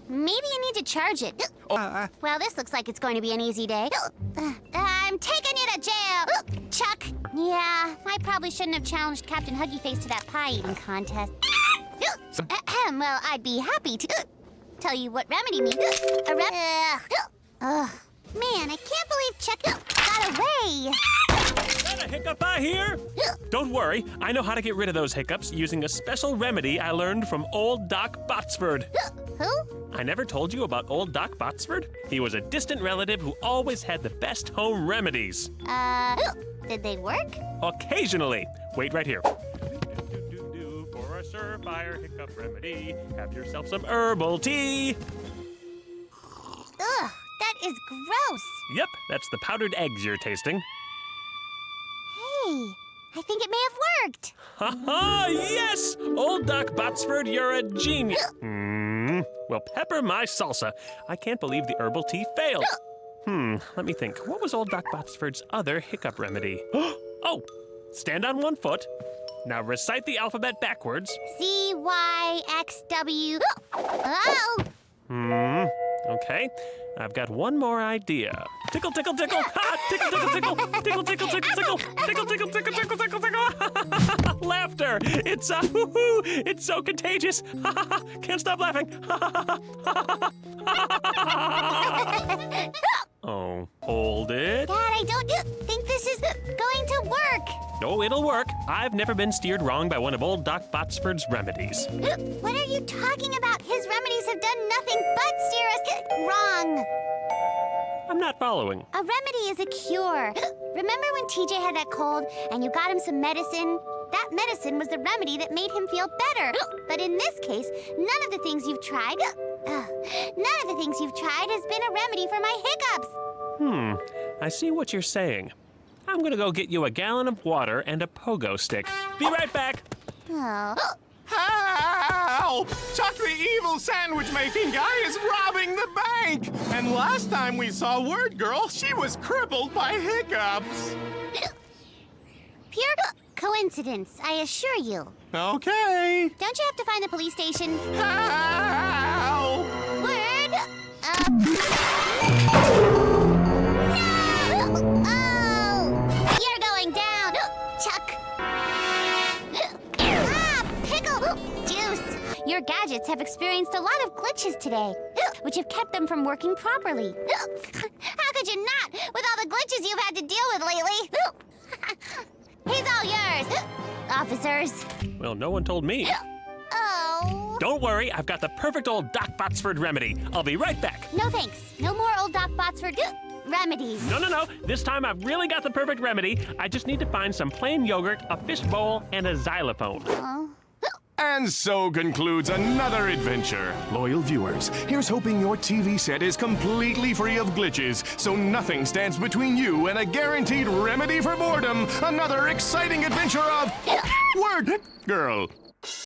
Maybe you need to charge it. Well, this looks like it's going to be an easy day. I'm taking you to jail, Chuck. Yeah, I probably shouldn't have challenged Captain Huggy Face to that pie-eating contest. Well, I'd be happy to tell you what remedy means. Man, I can't believe Chuck got away. Is that a hiccup I hear? Don't worry, I know how to get rid of those hiccups using a special remedy I learned from old Doc Botsford. Who? I never told you about old Doc Botsford? He was a distant relative who always had the best home remedies. Did they work? Occasionally. Wait right here. For a surefire hiccup remedy, have yourself some herbal tea. Ugh, that is gross. Yep, that's the powdered eggs you're tasting. Hey, I think it may have worked. Ha ha! Yes! Old Doc Botsford, you're a genius. Well, pepper my salsa. I can't believe the herbal tea failed. Let me think. What was old Doc Botsford's other hiccup remedy? Oh, stand on one foot. Now recite the alphabet backwards. C-Y-X-W. Oh! Okay. I've got one more idea. Tickle, tickle, tickle. Ha! Tickle, tickle, tickle. Tickle, tickle, tickle, tickle. Tickle, tickle, tickle, tickle, tickle, tickle. Laughter. It's woohoo. It's so contagious. Can't stop laughing. Oh, hold it. Dad, I don't think this is going to work. Oh, it'll work. I've never been steered wrong by one of old Doc Botsford's remedies. What are you talking about? His remedies have done nothing but steer us wrong. I'm not following. A remedy is a cure. Remember when TJ had that cold and you got him some medicine? That medicine was the remedy that made him feel better. But in this case, none of the things you've tried has been a remedy for my hiccups. I see what you're saying. I'm gonna go get you a gallon of water and a pogo stick. Be right back. Oh. Help! Chuck the evil sandwich-making guy is robbing the bank! And last time we saw Wordgirl, she was crippled by hiccups. Pure coincidence, I assure you. Okay. Don't you have to find the police station? Help! Word up. No! Oh! You're going down, Chuck. Pickle juice. Your gadgets have experienced a lot of glitches today, which have kept them from working properly. How could you not, with all the glitches you've had to deal with lately? He's all yours, officers. Well, no one told me. Oh. Don't worry, I've got the perfect old Doc Botsford remedy. I'll be right back. No thanks. No more old Doc Botsford remedies. No. This time I've really got the perfect remedy. I just need to find some plain yogurt, a fish bowl, and a xylophone. Oh. And so concludes another adventure. Loyal viewers, here's hoping your TV set is completely free of glitches, so nothing stands between you and a guaranteed remedy for boredom. Another exciting adventure of Wordgirl.